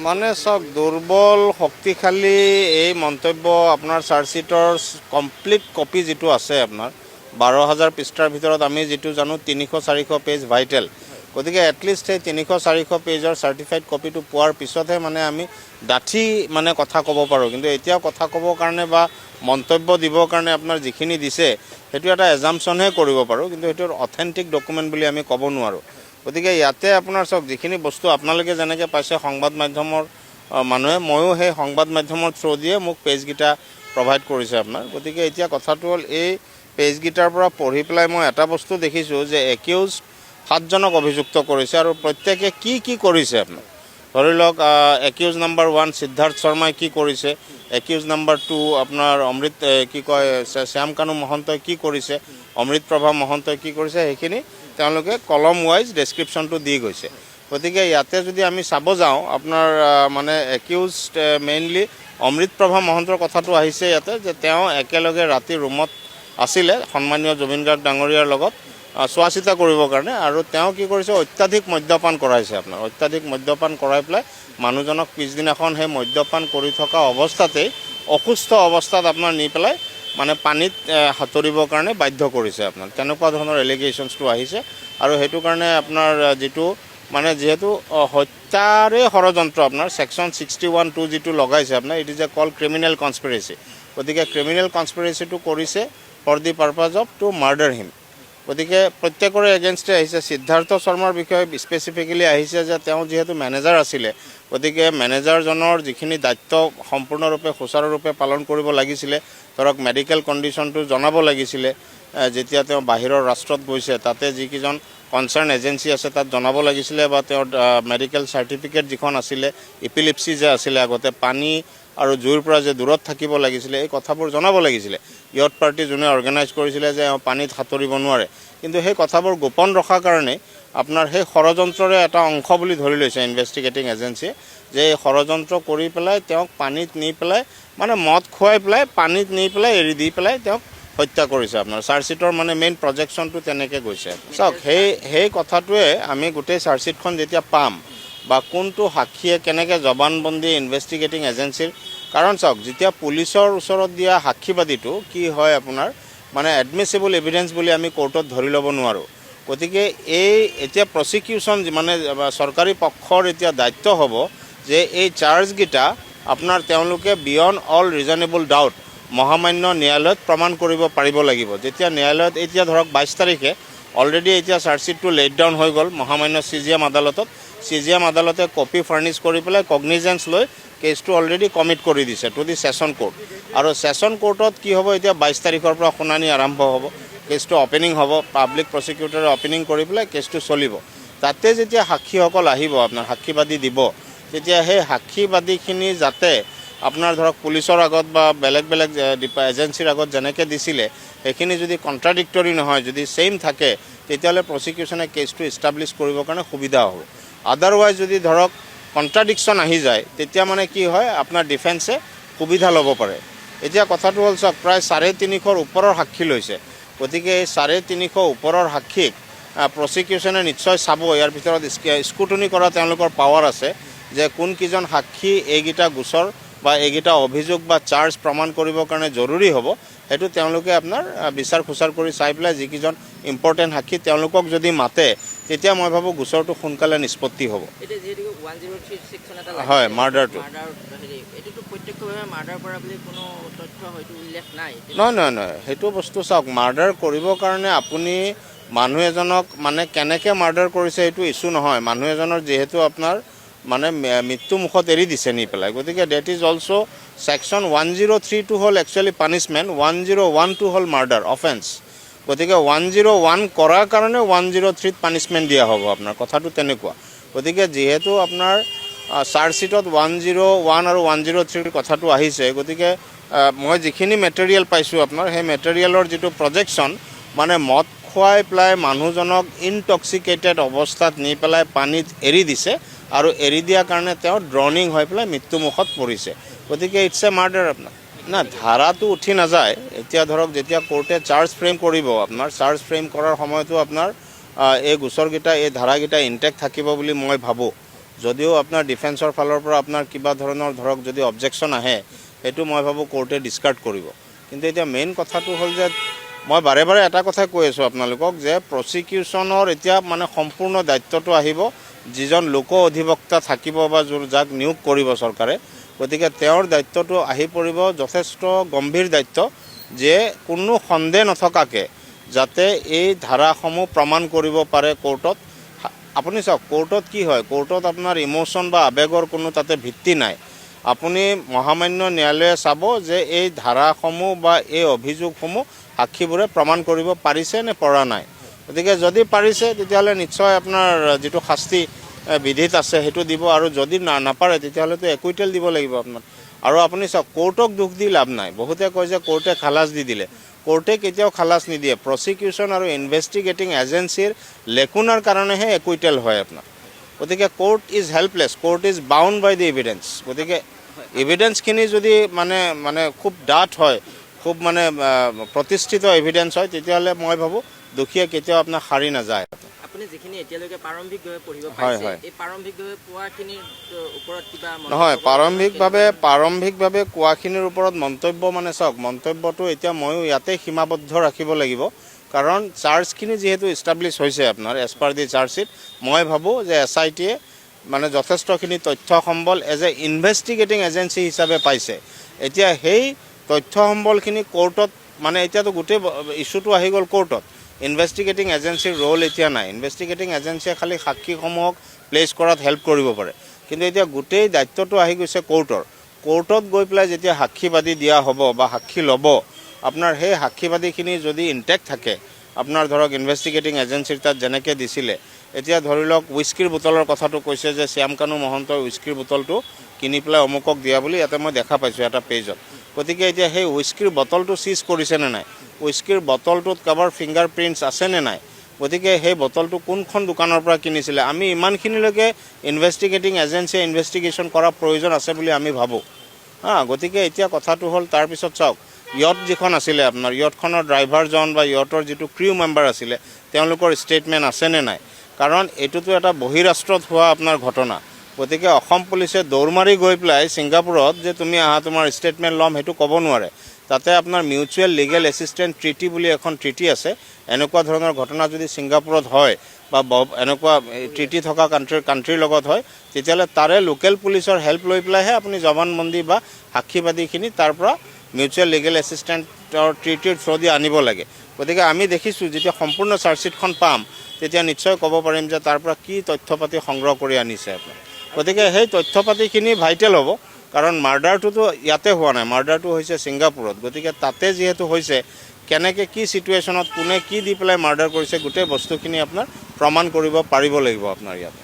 মানে চাওক দুৰ্বল শক্তিশালী এই মন্তব্য আপোনাৰ চাৰ্জশ্বিটৰ কমপ্লিট কপি যিটো আছে আপোনাৰ 12,000 পৃষ্ঠাৰ ভিতৰত আমি যিটো জানো 300-400 পেজ ভাইটেল। গতিকে এটলিষ্ট সেই 300-400 পেজৰ চাৰ্টিফাইড কপিটো পোৱাৰ পিছতহে মানে আমি ডাঠি মানে কথা ক'ব পাৰোঁ। কিন্তু এতিয়াও কথা ক'বৰ কাৰণে বা মন্তব্য দিবৰ কাৰণে আপোনাৰ যিখিনি দিছে সেইটো এটা এজাম্পশ্যনহে কৰিব পাৰোঁ, কিন্তু সেইটো অথেণ্টিক ডকুমেণ্ট বুলি আমি ক'ব নোৱাৰোঁ। গতিকে ইয়াতে আপোনাৰ চাওক যিখিনি বস্তু আপোনালোকে যেনেকৈ পাইছে সংবাদ মাধ্যমৰ মানুহে, ময়ো সেই সংবাদ মাধ্যমৰ থ্ৰু দিয়ে মোক পেজকেইটা প্ৰভাইড কৰিছে আপোনাৰ। গতিকে এতিয়া কথাটো হ'ল এই পেজকেইটাৰ পৰা পঢ়ি পেলাই মই এটা বস্তু দেখিছোঁ যে একিউজ 7জনক অভিযুক্ত কৰিছে আৰু প্ৰত্যেকে কি কৰিছে আপোনাৰ। ধৰি লওক একিউজ নাম্বাৰ 1 সিদ্ধাৰ্থ শৰ্মাই কি কৰিছে, একিউজ নাম্বাৰ 2 আপোনাৰ অমৃত শ্যাম কানু মহন্তই কি কৰিছে, অমৃত প্ৰভা মহন্তই কি কৰিছে, সেইখিনি তেওঁলোকে কলম ৱাইজ ডেছক্ৰিপশ্যনটো দি গৈছে। গতিকে ইয়াতে যদি আমি চাব যাওঁ আপোনাৰ মানে একিউজ মেইনলি অমৃত প্ৰভা মহন্তৰ কথাটো আহিছে ইয়াতে যে তেওঁ একেলগে ৰাতি ৰুমত আছিলে সন্মানীয় জুবিন গাৰ্গ ডাঙৰীয়াৰ লগত চোৱা চিতা কৰিবৰ কাৰণে, আৰু তেওঁ কি কৰিছে অত্যাধিক মদ্যপান কৰাইছে আপোনাৰ। অত্যাধিক মদ্যপান কৰাই পেলাই মানুহজনক পিছদিনাখন সেই মদ্যপান কৰি থকা অৱস্থাতেই অসুস্থ অৱস্থাত আপোনাৰ নি পেলাই মানে পানীত সাঁতুৰিবৰ কাৰণে বাধ্য কৰিছে আপোনাৰ। তেনেকুৱা ধৰণৰ এলিগেশ্যনছটো আহিছে আৰু সেইটো কাৰণে আপোনাৰ যিটো মানে যিহেতু হত্যাৰে ষড়যন্ত্ৰ আপোনাৰ ছেকশ্যন 61(2) যিটো লগাইছে আপোনাৰ, it is a call criminal conspiracy. গতিকে ক্ৰিমিনেল কনস্পিৰেচিটো কৰিছে for the purpose of to murder him. গতিকে প্ৰত্যেকৰে এগেইনষ্টে আহিছে। সিদ্ধাৰ্থ শৰ্মাৰ বিষয়ে স্পেচিফিকেলি আহিছে যে তেওঁ যিহেতু মেনেজাৰ আছিলে, গতিকে মেনেজাৰজনৰ যিখিনি দায়িত্ব সম্পূৰ্ণৰূপে সুচাৰুৰূপে পালন কৰিব লাগিছিলে, ধৰক মেডিকেল কণ্ডিশ্যনটো জনাব লাগিছিলে, যেতিয়া তেওঁ বাহিৰৰ ৰাষ্ট্ৰত গৈছে তাতে যিকেইজন কনচাৰ্ণ এজেঞ্চি আছে তাত জনাব লাগিছিলে, বা তেওঁৰ মেডিকেল চাৰ্টিফিকেট যিখন আছিলে, ইপিলিপচি যে আছিলে আগতে, পানী আৰু জুইৰ পৰা যে দূৰত থাকিব লাগিছিলে, এই কথাবোৰ জনাব লাগিছিলে। ইয়থ পাৰ্টি যোনে অৰ্গেনাইজ কৰিছিলে যে পানীত সাঁতুৰিব নোৱাৰে, কিন্তু সেই কথাবোৰ গোপন ৰখাৰ কাৰণে আপোনাৰ সেই ষড়যন্ত্ৰৰে এটা অংশ বুলি ধৰি লৈছে ইনভেষ্টিগেটিং এজেঞ্চিয়ে, যে এই ষড়যন্ত্ৰ কৰি পেলাই তেওঁক পানীত নি পেলাই মানে মদ খুৱাই পেলাই পানীত নি পেলাই এৰি দি পেলাই তেওঁক হত্যা কৰিছে আপোনাৰ। চাৰ্জশ্বিটৰ মানে মেইন প্ৰজেক্টশ্যনটো তেনেকৈ গৈছে। চাওক সেই কথাটোৱে আমি গোটেই চাৰ্জশ্বিটখন যেতিয়া পাম বা কোনটো সাক্ষীয়ে কেনেকৈ জবানবন্দী ইনভেষ্টিগেটিং এজেঞ্চিৰ, কাৰণ চাওক যেতিয়া পুলিচৰ ওচৰত দিয়া সাক্ষীবাদীটো কি হয় আপোনাৰ মানে এডমিচিবল এভিডেন্স বুলি আমি কোৰ্টত ধৰি ল'ব নোৱাৰোঁ। গতিকে এতিয়া প্ৰচিকিউশ্যন মানে চৰকাৰী পক্ষৰ এতিয়া দায়িত্ব হ'ব যে এই চাৰ্জকেইটা আপোনাৰ তেওঁলোকে বিয়ণ্ড অল ৰিজনেবল ডাউট মহামান্য ন্যায়ালয়ত প্ৰমাণ কৰিব পাৰিব লাগিব। যেতিয়া ন্যায়ালয়ত এতিয়া ধৰক 22 তাৰিখে অলৰেডি এতিয়া চাৰ্জশ্বিটটো লেট ডাউন হৈ গ'ল মহামান্য CJM আদালতত। CJM আদালতে কপি ফাৰ্নিছ কৰি পেলাই কগনিজেঞ্চ লৈ কেছটো অলৰেডি কমিট কৰি দিছে টু দি ছেশ্যন কোৰ্ট। আৰু ছেশ্যন কোৰ্টত কি হ'ব, এতিয়া 22 তাৰিখৰ পৰা শুনানি আৰম্ভ হ'ব, কেছটো অপেনিং হ'ব, পাব্লিক প্ৰচিকিউটৰে অপেনিং কৰি পেলাই কেছটো চলিব। তাতে যেতিয়া সাক্ষীসকল আহিব আপোনাৰ সাক্ষীবাদী দিব, তেতিয়া সেই সাক্ষীবাদীখিনি যাতে আপোনাৰ ধৰক পুলিচৰ আগত বা বেলেগ এজেঞ্চিৰ আগত যেনেকৈ দিছিলে সেইখিনি যদি কণ্ট্ৰাডিক্টৰী নহয়, যদি ছেইম থাকে, তেতিয়াহ'লে প্ৰচিকিউশ্যনে কেছটো ইষ্টাব্লিছ কৰিবৰ কাৰণে সুবিধা হ'ব। আদাৰৱাইজ যদি ধৰক কণ্ট্ৰাডিকশ্যন আহি যায় তেতিয়া মানে কি হয় আপোনাৰ ডিফেন্সে সুবিধা ল'ব পাৰে। এতিয়া কথাটো হ'ল চাওক প্ৰায় 350ৰ ওপৰৰ সাক্ষী লৈছে। গতিকে এই 350 ওপৰৰ সাক্ষীক প্ৰচিকিউশ্যনে নিশ্চয় চাব। ইয়াৰ ভিতৰত স্কুটনি কৰা তেওঁলোকৰ পাৱাৰ আছে যে কোনকেইজন সাক্ষী এইকেইটা গোচৰ বা এইকেইটা অভিযোগ বা চাৰ্জ প্ৰমাণ কৰিবৰ কাৰণে জৰুৰী হ'ব, সেইটো তেওঁলোকে আপোনাৰ বিচাৰ খোচাৰ কৰি চাই পেলাই যিকেইজন ইম্পৰ্টেণ্ট সাক্ষী তেওঁলোকক যদি মাতে তেতিয়া মই ভাবোঁ গোচৰটো সোনকালে নিষ্পত্তি হ'ব। হয়, মাৰ্ডাৰটো নহয়, সেইটো বস্তু চাওক, মাৰ্ডাৰ কৰিবৰ কাৰণে আপুনি মানুহ এজনক মানে কেনেকৈ মাৰ্ডাৰ কৰিছে সেইটো ইছ্যু নহয়। মানুহ এজনৰ যিহেতু আপোনাৰ মানে মৃত্যু মুখত এৰি দিছে নি পেলাই, গতিকে ডেট ইজ অলছ' ছেকশ্যন 103টো হ'ল একচুৱেলি পানিছমেণ্ট, 1012 হ'ল মাৰ্ডাৰ অফেন্স। গতিকে 101 কৰাৰ কাৰণে 103ত পানিছমেণ্ট দিয়া হ'ব আপোনাৰ, কথাটো তেনেকুৱা। গতিকে যিহেতু আপোনাৰ চাৰ্জশ্বিটত 101 আৰু 103ৰ কথাটো আহিছে, গতিকে মই যিখিনি মেটেৰিয়েল পাইছোঁ আপোনাৰ সেই মেটেৰিয়েলৰ যিটো প্ৰজেক্টশ্যন মানে মদ খুৱাই পেলাই মানুহজনক ইনটক্সিকেটেড অৱস্থাত নি পেলাই পানীত এৰি দিছে আৰু এৰি দিয়াৰ কাৰণে তেওঁ ড্ৰনিং হৈ পেলাই মৃত্যুমুখত পৰিছে। গতিকে ইটছ এ মাৰ্ডাৰ আপোনাৰ। না, ধাৰাটো উঠি নাযায়। এতিয়া ধৰক যেতিয়া কোৰ্টে চাৰ্জ ফ্ৰেম কৰিব আপোনাৰ, চাৰ্জ ফ্ৰেম কৰাৰ সময়তো আপোনাৰ এই গোচৰকেইটা এই ধাৰাকেইটা ইনটেক্ট থাকিব বুলি মই ভাবোঁ। যদিও আপোনাৰ ডিফেন্সৰ ফালৰ পৰা আপোনাৰ কিবা ধৰণৰ ধৰক যদি অবজেকশ্যন আহে সেইটো মই ভাবোঁ কোৰ্টে ডিছকাৰ্ড কৰিব। কিন্তু এতিয়া মেইন কথাটো হ'ল যে মই বাৰে বাৰে এটা কথাই কৈ আছোঁ আপোনালোকক যে প্ৰচিকিউশ্যনৰ এতিয়া মানে সম্পূৰ্ণ দায়িত্বটো আহিব যিজন লোক অধিবক্তা থাকিব বা যাক নিয়োগ কৰিব চৰকাৰে, গতিকে তেওঁৰ দায়িত্বটো আহি পৰিব যথেষ্ট গম্ভীৰ দায়িত্ব যে কোনো সন্দেহ নথকাকৈ যাতে এই ধাৰাসমূহ প্ৰমাণ কৰিব পাৰে কোৰ্টত। আপুনি চাওক কোৰ্টত কি হয়, কোৰ্টত আপোনাৰ ইম'শ্যন বা আৱেগৰ কোনো তাতে ভিত্তি নাই। আপুনি মহামান্য ন্যায়ালয়ে চাব যে এই ধাৰাসমূহ বা এই অভিযোগসমূহ সাক্ষীবোৰে প্ৰমাণ কৰিব পাৰিছে নে পৰা নাই। গতিকে যদি পাৰিছে তেতিয়াহ'লে নিশ্চয় আপোনাৰ যিটো শাস্তি বিধিত আছে সেইটো দিব, আৰু যদি নাপাৰে তেতিয়াহ'লেতো একুইটেল দিব লাগিব আপোনাৰ। আৰু আপুনি চাওক কোৰ্টক দুখ দি লাভ নাই। বহুতে কয় যে কোৰ্টে খালাচ দি দিলে, কোৰ্টে কেতিয়াও খালাচ নিদিয়ে। প্ৰচিকিউশ্যন আৰু ইনভেষ্টিগেটিং এজেঞ্চিৰ লেকুনাৰ কাৰণেহে একুইটেল হয় আপোনাৰ। গতিকে court is helpless, court is bound by the evidence. গতিকে এভিডেঞ্চখিনি যদি মানে খুব ডাঠ হয়, খুব মানে প্ৰতিষ্ঠিত এভিডেঞ্চ হয়, তেতিয়াহ'লে মই ভাবোঁ দোষীয়ে কেতিয়াও আপোনাৰ সাৰি নাযায়। আপুনি যিখিনি এতিয়ালৈকে প্ৰাৰম্ভিকভাৱে পঢ়িব হয় পাৰিছে, হয় এই প্ৰাৰম্ভিকভাৱে পোৱাখিনিৰ ওপৰত কিবা নহয়, প্ৰাৰম্ভিকভাৱে কোৱাখিনিৰ ওপৰত মন্তব্য মানে চাওক, মন্তব্যটো এতিয়া ময়ো ইয়াতে সীমাবদ্ধ ৰাখিব লাগিব। কাৰণ চাৰ্জখিনি যিহেতু ইষ্টাব্লিছ হৈছে আপোনাৰ এজ পাৰ দি চাৰ্জশ্বিট, মই ভাবোঁ যে SIT-য়ে মানে যথেষ্টখিনি তথ্য সম্বল এজ এ ইনভেষ্টিগেটিং এজেঞ্চি হিচাপে পাইছে। এতিয়া সেই তথ্য সম্বলখিনি কোৰ্টত মানে এতিয়াতো গোটেই ইছ্যুটো আহি গ'ল কোৰ্টত। ইনভেষ্টিগেটিং এজেঞ্চিৰ ৰোল এতিয়া নাই। ইনভেষ্টিগেটিং এজেঞ্চিয়ে খালি সাক্ষীসমূহক প্লেচ কৰাত হেল্প কৰিব পাৰে, কিন্তু এতিয়া গোটেই দায়িত্বটো আহি গৈছে কোৰ্টৰ। কোৰ্টত গৈ পেলাই যেতিয়া সাক্ষীবাদী দিয়া হ'ব বা সাক্ষী ল'ব, আপোনাৰ সেই সাক্ষীবাদীখিনি যদি ইনটেক্ট থাকে, আপোনাৰ ধৰক ইনভেষ্টিগেটিং এজেঞ্চিৰ তাত যেনেকৈ দিছিলে, এতিয়া ধৰি লওক উইস্কিৰ বোটলৰ কথাটো কৈছে যে শ্যামকানু মহন্তই উইস্কিৰ বোটলটো কিনি পেলাই অমুকক দিয়া বুলি ইয়াতে মই দেখা পাইছোঁ এটা পেজত। গতিকে এতিয়া সেই উইস্কিৰ বটলটো চিজ কৰিছেনে নাই, উইস্কিৰ বটলটোত কাৰোবাৰ ফিংগাৰ প্ৰিণ্টছ আছেনে নাই, গতিকে সেই বটলটো কোনখন দোকানৰ পৰা কিনিছিলে, আমি ইমানখিনিলৈকে ইনভেষ্টিগেটিং এজেঞ্চিয়ে ইনভেষ্টিগেশ্যন কৰাৰ প্ৰয়োজন আছে বুলি আমি ভাবোঁ। গতিকে এতিয়া কথাটো হ'ল তাৰপিছত চাওক য়ট যিখন আছিলে আপোনাৰ, য়টখনৰ ড্ৰাইভাৰজন বা য়টৰ যিটো ক্ৰিউ মেম্বাৰ আছিলে তেওঁলোকৰ ষ্টেটমেণ্ট আছেনে নাই। কাৰণ এইটোতো এটা বহিৰাষ্ট্ৰত হোৱা আপোনাৰ ঘটনা। গতিকে অসম পুলিচে দৌৰ মাৰি গৈ পেলাই ছিংগাপুৰত যে তুমি আহা তোমাৰ ষ্টেটমেণ্ট ল'ম সেইটো ক'ব নোৱাৰে। তাতে আপোনাৰ মিউচুৱেল লিগেল এছিষ্টেণ্ট ট্ৰিটি বুলি এখন ট্ৰিটি আছে। এনেকুৱা ধৰণৰ ঘটনা যদি ছিংগাপুৰত হয় বা এনেকুৱা ট্ৰিটি থকা কাণ্ট্ৰিৰ লগত হয়, তেতিয়াহ'লে তাৰে লোকেল পুলিচৰ হেল্প লৈ পেলাইহে আপুনি জবানবন্দী বা সাক্ষীবাদীখিনি তাৰ পৰা মিউচুৱেল লিগেল এছিষ্টেণ্টৰ ট্ৰিটিৰ থ্ৰু দি আনিব লাগে। গতিকে আমি দেখিছোঁ যেতিয়া সম্পূৰ্ণ চাৰ্জশ্বিটখন পাম তেতিয়া নিশ্চয় ক'ব পাৰিম যে তাৰ পৰা কি তথ্য পাতি সংগ্ৰহ কৰি আনিছে আপোনাৰ। গতিকে সেই তথ্য পাতিখিনি ভাইটেল হ'ব, কাৰণ মাৰ্ডাৰটোতো ইয়াতে হোৱা নাই, মাৰ্ডাৰটো হৈছে ছিংগাপুৰত। গতিকে তাতে যিহেতু হৈছে, কেনেকৈ কি ছিটুৱেশ্যনত কোনে কি দি পেলাই মাৰ্ডাৰ কৰিছে, গোটেই বস্তুখিনি আপোনাৰ প্ৰমাণ কৰিব পাৰিব লাগিব আপোনাৰ ইয়াত।